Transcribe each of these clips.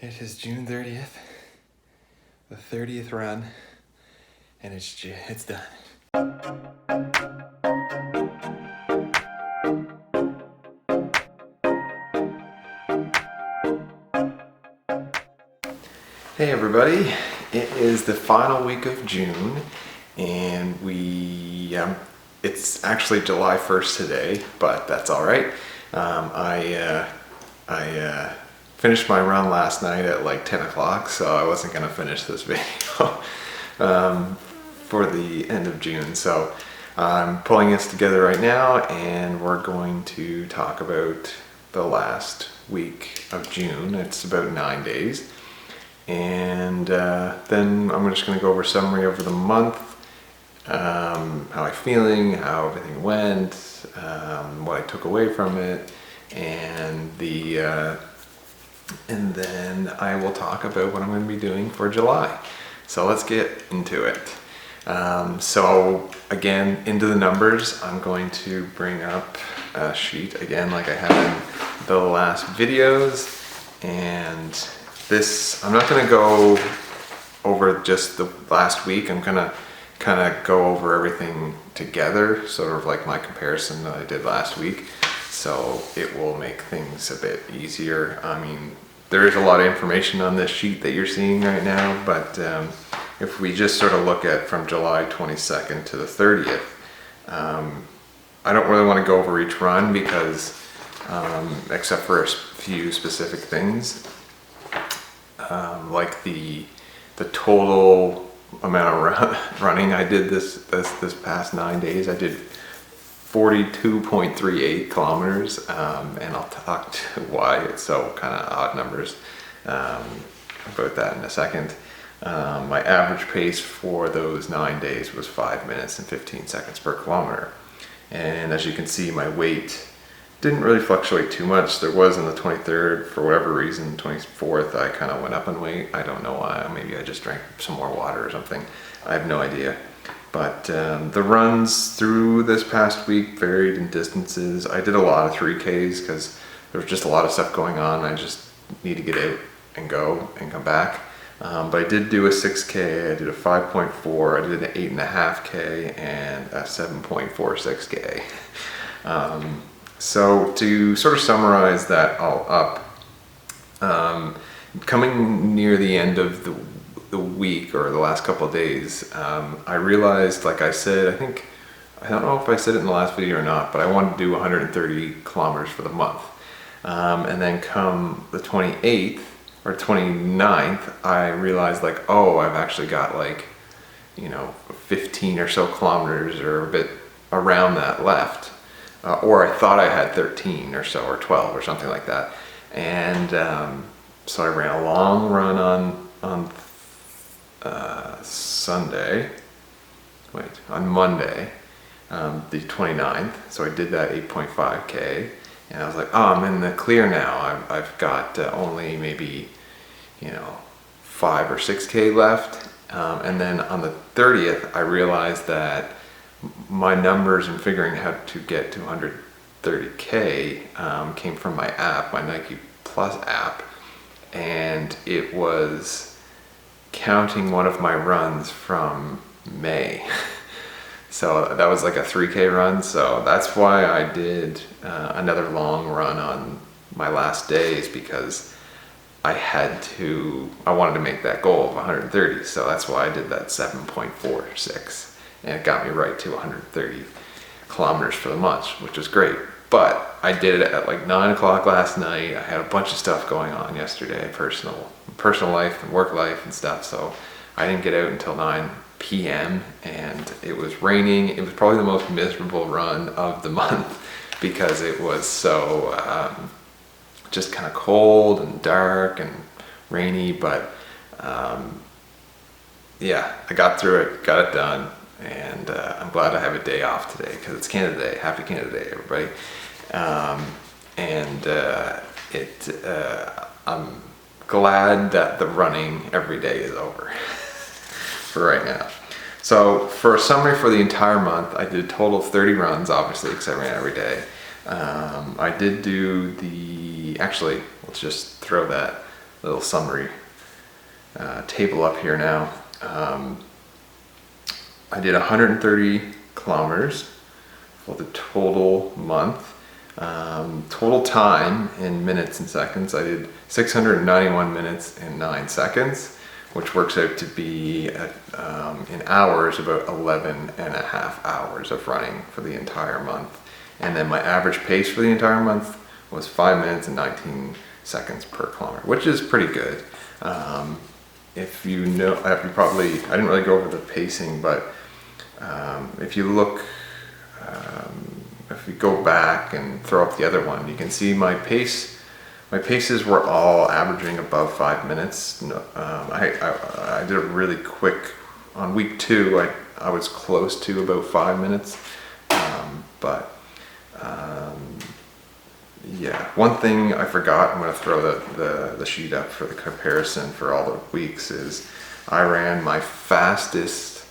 It is June 30th, the 30th run, and it's done. Hey everybody, it is the final week of June, and it's actually July 1st today, but that's all right. I finished my run last night at like 10 o'clock, so I wasn't going to finish this video for the end of June. So I'm pulling this together right now, and we're going to talk about the last week of June. It's about 9 days. And then I'm just going to go over a summary over the month, how I'm feeling, how everything went, what I took away from it, and then I will talk about what I'm going to be doing for July. So let's get into it. So again, into the numbers, I'm going to bring up a sheet again like I have in the last videos, and this, I'm not going to go over just the last week. I'm going to kind of go over everything together, sort of like my comparison that I did last week. So it will make things a bit easier. I mean, there is a lot of information on this sheet that you're seeing right now, but if we just sort of look at from July 22nd to the 30th, I don't really want to go over each run because, except for a few specific things, like the total amount of running I did this past 9 days. I did 42.38 kilometers, and I'll talk to why it's so kind of odd numbers about that in a second. My average pace for those 9 days was 5 minutes and 15 seconds per kilometer, and as you can see, my weight didn't really fluctuate too much. There was on the 23rd, for whatever reason. 24th, I kind of went up in weight. I don't know why. Maybe I just drank some more water or something. I have no idea. But the runs through this past week varied in distances. I did a lot of 3Ks because there was just a lot of stuff going on. I just need to get out and go and come back. But I did do a 6K, I did a 5.4, I did an 8.5K, and a 7.46K. So to sort of summarize that all up, coming near the end of the week or the last couple of days, I realized, like I said, I don't know if I said it in the last video or not, but I wanted to do 130 kilometers for the month. And then come the 28th or 29th, I realized like, oh, I've actually got like, 15 or so kilometers or a bit around that left. Or I thought I had 13 or so, or 12 or something like that. And so I ran a long run on Monday, the 29th. So I did that 8.5K, and I was like, oh, I'm in the clear now. I've got only maybe, 5 or 6K left. And then on the 30th, I realized that my numbers and figuring how to get to 130K came from my app, my Nike Plus app, and it was counting one of my runs from May. So that was like a 3K run, so that's why I did another long run on my last days, because I wanted to make that goal of 130, so that's why I did that 7.46. And it got me right to 130 kilometers for the month, which was great. But I did it at like 9 o'clock last night. I had a bunch of stuff going on yesterday, personal life and work life and stuff. So I didn't get out until 9 p.m. and it was raining. It was probably the most miserable run of the month because it was so just kind of cold and dark and rainy. But yeah, I got through it, got it done. And I'm glad I have a day off today because it's Canada Day. Happy Canada Day, everybody. I'm glad that the running every day is over for right now. So for a summary for the entire month, I did a total of 30 runs, obviously, because I ran every day. I did do actually, let's just throw that little summary table up here now. I did 130 kilometers for the total month. Total time in minutes and seconds, I did 691 minutes and 9 seconds, which works out to be in hours about 11 and a half hours of running for the entire month. And then my average pace for the entire month was 5 minutes and 19 seconds per kilometer, which is pretty good. If you know, I didn't really go over the pacing, but if you look, if you go back and throw up the other one, you can see my paces were all averaging above 5 minutes. I did a really quick, on week 2, I was close to about 5 minutes. Yeah, one thing I forgot, I'm going to throw the sheet up for the comparison for all the weeks, is I ran my fastest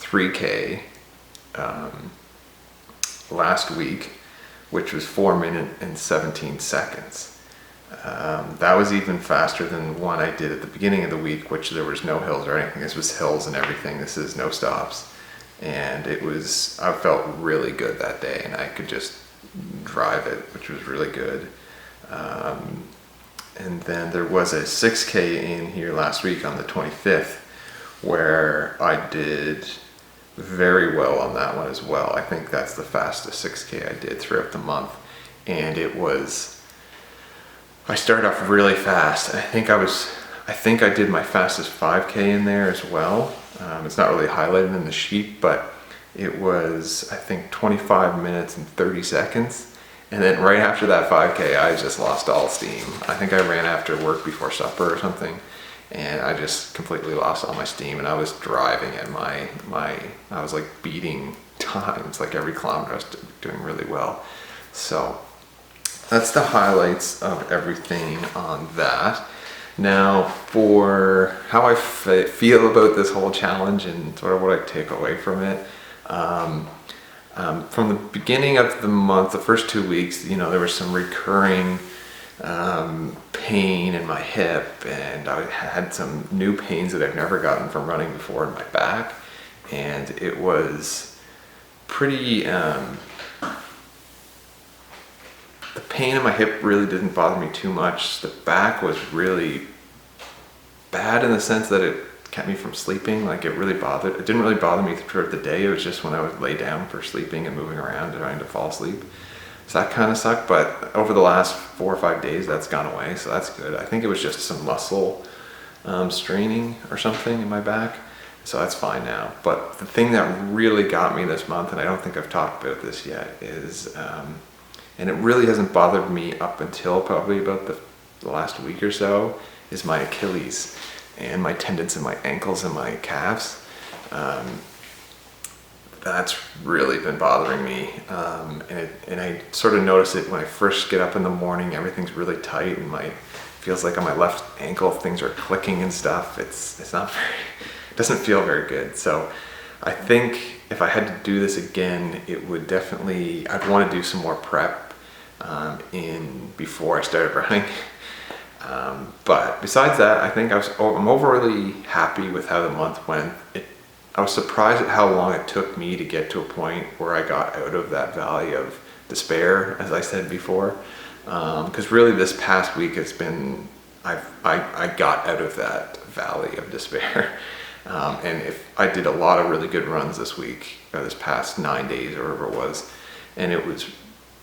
3K last week, which was 4 minutes and 17 seconds. That was even faster than one I did at the beginning of the week, which there was no hills or anything. This was hills and everything. This is no stops. And I felt really good that day, and I could just drive it, which was really good. And then there was a 6K in here last week on the 25th, where I did very well on that one as well. I think that's the fastest 6K I did throughout the month. And I started off really fast. I think I did my fastest 5K in there as well. It's not really highlighted in the sheet, but it was, I think, 25 minutes and 30 seconds. And then right after that 5K, I just lost all steam. I think I ran after work before supper or something, and I just completely lost all my steam, and I was driving at I was like beating times, like every kilometer I was doing really well. So that's the highlights of everything on that. Now, for how I feel about this whole challenge and sort of what I take away from it, from the beginning of the month, the first 2 weeks, there was some recurring pain in my hip, and I had some new pains that I've never gotten from running before in my back, and it was pretty, the pain in my hip really didn't bother me too much. The back was really bad in the sense that it kept me from sleeping. Like it didn't really bother me throughout the day. It was just when I would lay down for sleeping and moving around and trying to fall asleep. So that kind of sucked, but over the last 4 or 5 days that's gone away, so that's good. I think it was just some muscle straining or something in my back, so that's fine now. But the thing that really got me this month, and I don't think I've talked about this yet, is and it really hasn't bothered me up until probably about the last week or so, is my Achilles and my tendons in my ankles and my calves. That's really been bothering me, and I sort of notice it when I first get up in the morning. Everything's really tight, and feels like on my left ankle things are clicking and stuff. It's not it doesn't feel very good. So I think if I had to do this again, it would definitely, I'd want to do some more prep before I started running. But besides that, I think I'm overly happy with how the month went. I was surprised at how long it took me to get to a point where I got out of that valley of despair, as I said before. Because really this past week it's been, I got out of that valley of despair. And if I did a lot of really good runs this week, this past 9 days or whatever it was, and it was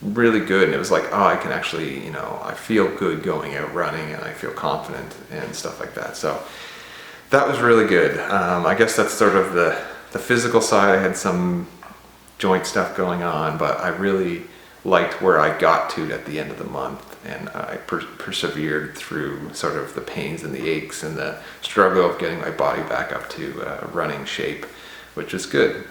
really good, and it was like, oh, I can actually, I feel good going out running, and I feel confident and stuff like that. So that was really good. I guess that's sort of the physical side. I had some joint stuff going on, but I really liked where I got to at the end of the month, and I persevered through sort of the pains and the aches and the struggle of getting my body back up to running shape, which is good.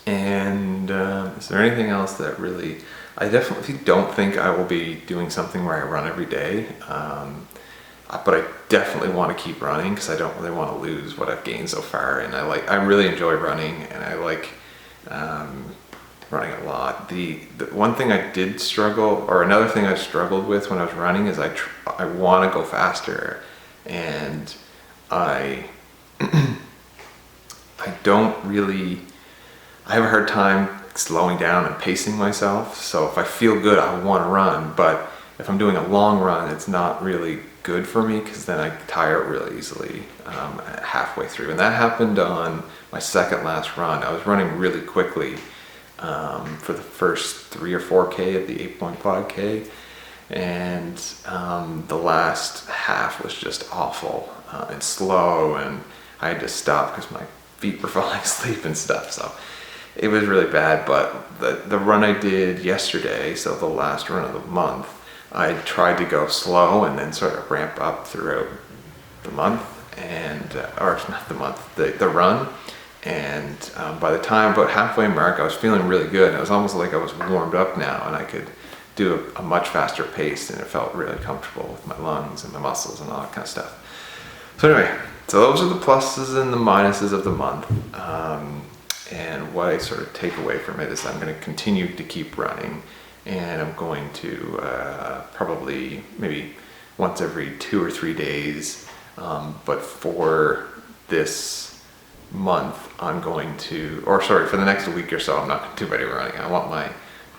And is there anything else that really, I definitely don't think I will be doing something where I run every day, but I definitely want to keep running because I don't really want to lose what I've gained so far. And I really enjoy running, and I like running a lot. The one thing I did struggle, or another thing I struggled with when I was running, is I want to go faster, and I don't really, I have a hard time slowing down and pacing myself. So if I feel good, I want to run, but if I'm doing a long run, it's not really good for me, because then I tire really easily halfway through. And that happened on my second last run. I was running really quickly for the first 3 or 4K of the 8.5K, and the last half was just awful and slow, and I had to stop because my feet were falling asleep and stuff. So it was really bad. But the run I did yesterday, so the last run of the month, I tried to go slow and then sort of ramp up throughout the month, and or not the month, the run. And by the time about halfway mark, I was feeling really good. It was almost like I was warmed up now, and I could do a much faster pace, and it felt really comfortable with my lungs and my muscles and all that kind of stuff. So anyway, so those are the pluses and the minuses of the month. And what I sort of take away from it is I'm going to continue to keep running, and I'm going to probably maybe once every 2 or 3 days. But for this month, I'm going to, or sorry, for the next week or so, I'm not going to do any running. I want my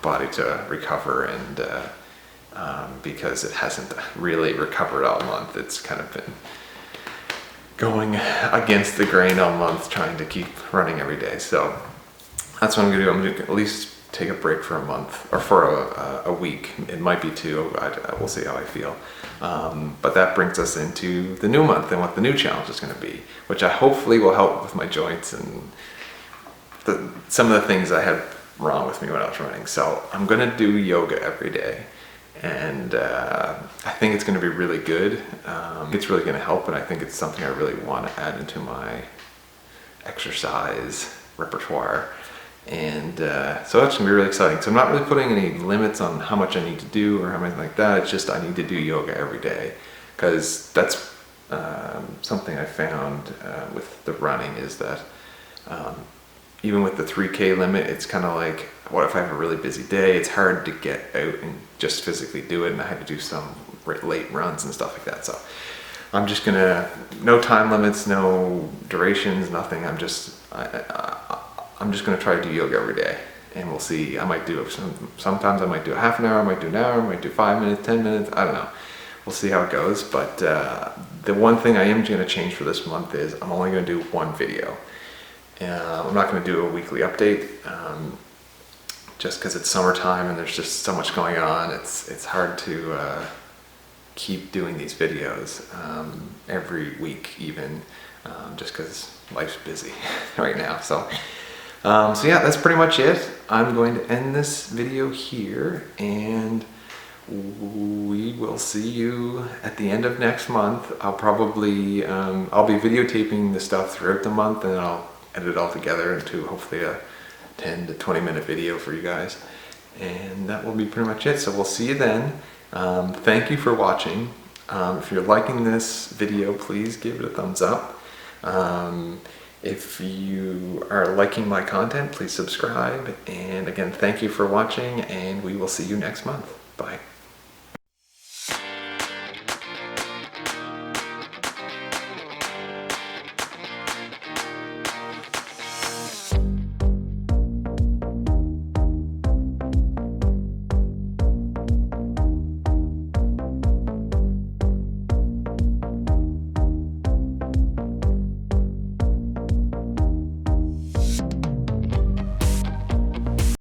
body to recover, and because it hasn't really recovered all month. It's kind of been going against the grain all month, trying to keep running every day. So that's what I'm gonna do. I'm gonna at least take a break for a month, or for a week. It might be 2. We'll see how I feel. But that brings us into the new month and what the new challenge is going to be, which I hopefully will help with my joints and some of the things I had wrong with me when I was running. So I'm going to do yoga every day, and I think it's going to be really good. It's really going to help, and I think it's something I really want to add into my exercise repertoire. And so that's gonna be really exciting. So I'm not really putting any limits on how much I need to do or anything like that. It's just I need to do yoga every day, because that's something I found with the running, is that even with the 3K limit, it's kind of like, what if I have a really busy day? It's hard to get out and just physically do it, and I had to do some late runs and stuff like that. So I'm just gonna, no time limits, no durations, nothing. I'm just gonna try to do yoga every day, and we'll see. I might do sometimes I might do a half an hour, I might do an hour, I might do 5 minutes, 10 minutes, I don't know. We'll see how it goes. But the one thing I am gonna change for this month is I'm only gonna do one video. I'm not gonna do a weekly update, just because it's summertime and there's just so much going on. It's hard to keep doing these videos every week even, just because life's busy right now. So yeah, that's pretty much it. I'm going to end this video here, and we will see you at the end of next month. I'll probably, I'll be videotaping the stuff throughout the month, and I'll edit it all together into hopefully a 10 to 20 minute video for you guys. And that will be pretty much it. So we'll see you then. Thank you for watching. If you're liking this video, please give it a thumbs up. If you are liking my content, please subscribe. And again, thank you for watching, and we will see you next month. Bye.